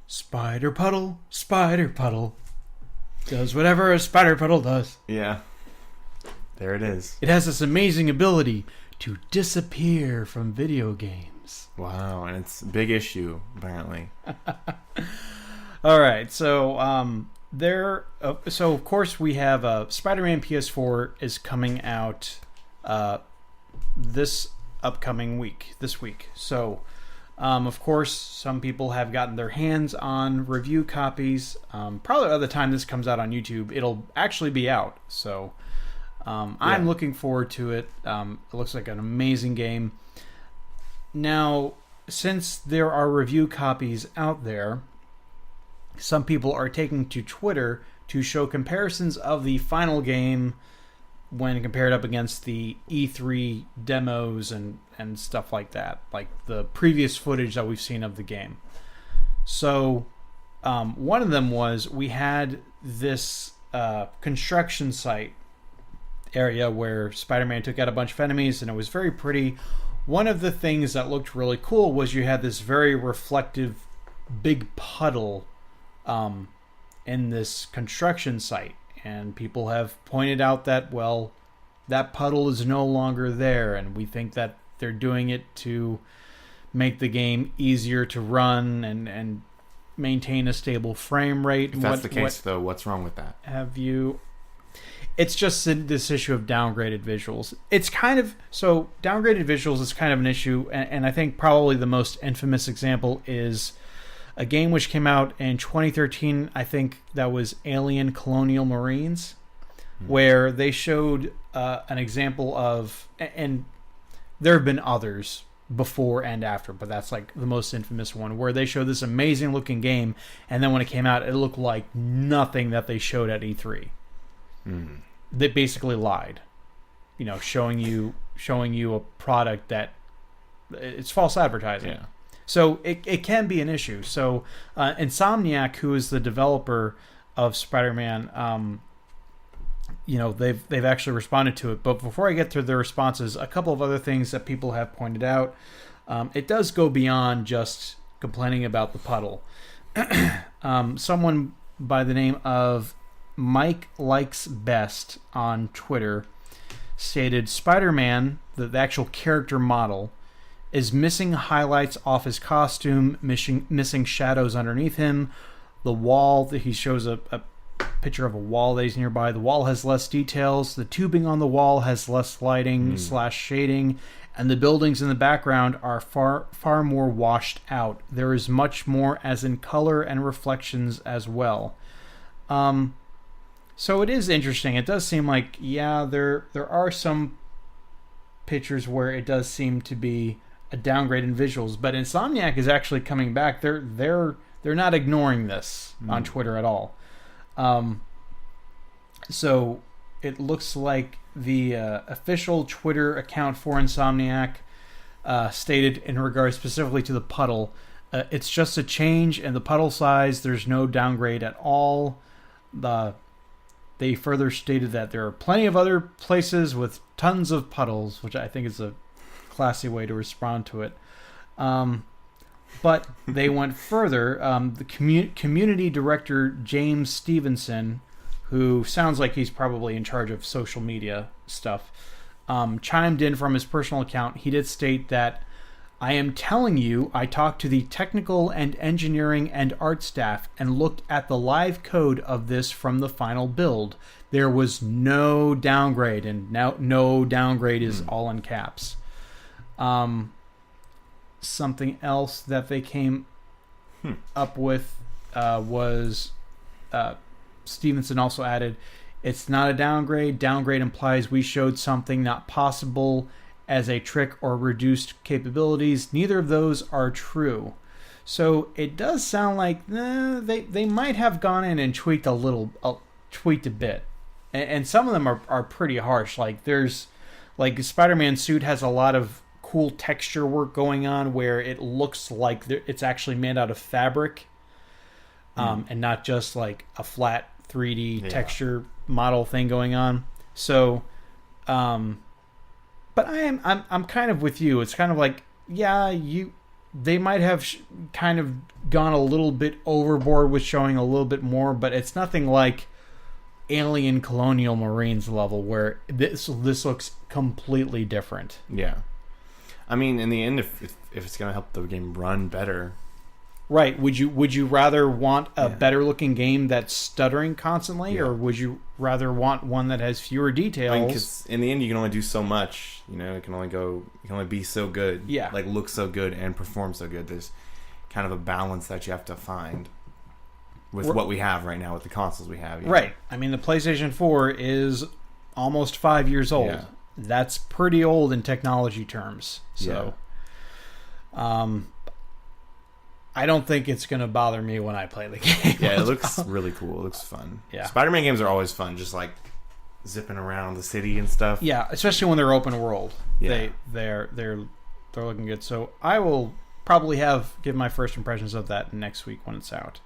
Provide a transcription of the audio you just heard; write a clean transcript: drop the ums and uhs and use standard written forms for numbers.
Spider Puddle, does whatever a spider puddle does. Yeah. There it is. It has this amazing ability to disappear from video games. Wow, and it's a big issue, apparently. All right, so so of course we have Spider-Man PS4 is coming out this week. So of course some people have gotten their hands on review copies. Probably by the time this comes out on YouTube, it'll actually be out. So I'm looking forward to it. It looks like an amazing game. Now, since there are review copies out there, some people are taking to Twitter to show comparisons of the final game when compared up against the E3 demos and stuff like that, like the previous footage that we've seen of the game. So one of them was we had this construction site area where Spider-Man took out a bunch of enemies, and it was very pretty. One of the things that looked really cool was you had this very reflective big puddle in this construction site, and people have pointed out that, well, that puddle is no longer there, and we think that they're doing it to make the game easier to run and maintain a stable frame rate. If that's the case, though, what's wrong with that? It's just this issue of downgraded visuals. It's kind of... So, downgraded visuals is kind of an issue, and I think probably the most infamous example is a game which came out in 2013. I think that was Alien Colonial Marines, where they showed an example of... And there have been others before and after, but that's like the most infamous one, where they showed this amazing looking game, and then when it came out, it looked like nothing that they showed at E3. They basically lied, showing you a product that it's false advertising. Yeah. So it can be an issue. So Insomniac, who is the developer of Spider-Man, they've actually responded to it. But before I get to their responses, a couple of other things that people have pointed out. It does go beyond just complaining about the puddle. Someone by the name of Mike Likes Best on Twitter stated Spider-Man, the actual character model, is missing highlights off his costume, missing shadows underneath him. The wall, that he shows a picture of a wall that is nearby. The wall has less details. The tubing on the wall has less lighting / shading. And the buildings in the background are far more washed out. There is much more as in color and reflections as well. So it is interesting. It does seem like, there are some pictures where it does seem to be a downgrade in visuals, but Insomniac is actually coming back. They're not ignoring this on Twitter at all. So it looks like the official Twitter account for Insomniac stated in regards specifically to the puddle, it's just a change in the puddle size. There's no downgrade at all. They further stated that there are plenty of other places with tons of puddles, which I think is a classy way to respond to it. But they went further. The community director, James Stevenson, who sounds like he's probably in charge of social media stuff, chimed in from his personal account. He did state that, I am telling you, I talked to the technical and engineering and art staff and looked at the live code of this from the final build. There was no downgrade, and now no downgrade is all in caps. Something else that they came up with was Stevenson also added, it's not a downgrade. Downgrade implies we showed something not possible as a trick or reduced capabilities. Neither of those are true. So it does sound like they might have gone in and tweaked a bit. And some of them are pretty harsh. Like there's Spider-Man suit has a lot of cool texture work going on where it looks like it's actually made out of fabric, and not just like a flat 3D texture model thing going on. So, but I'm kind of with you. It's kind of like, they might have kind of gone a little bit overboard with showing a little bit more, but it's nothing like Alien Colonial Marines level where this looks completely different. Yeah. I mean, in the end, if it's going to help the game run better... Right. Would you rather want a better looking game that's stuttering constantly, or would you rather want one that has fewer details? I mean, 'cause in the end, you can only do so much. You know, it can only be so good. Yeah. Like, look so good and perform so good. There's kind of a balance that you have to find with what we have right now with the consoles we have. Right. I mean, the PlayStation 4 is almost 5 years old. Yeah. That's pretty old in technology terms. So, I don't think it's going to bother me when I play the game. Yeah, it looks really cool. It looks fun. Yeah. Spider-Man games are always fun, just like zipping around the city and stuff. Yeah, especially when they're open world. Yeah. They're looking good. So I will probably give my first impressions of that next week when it's out.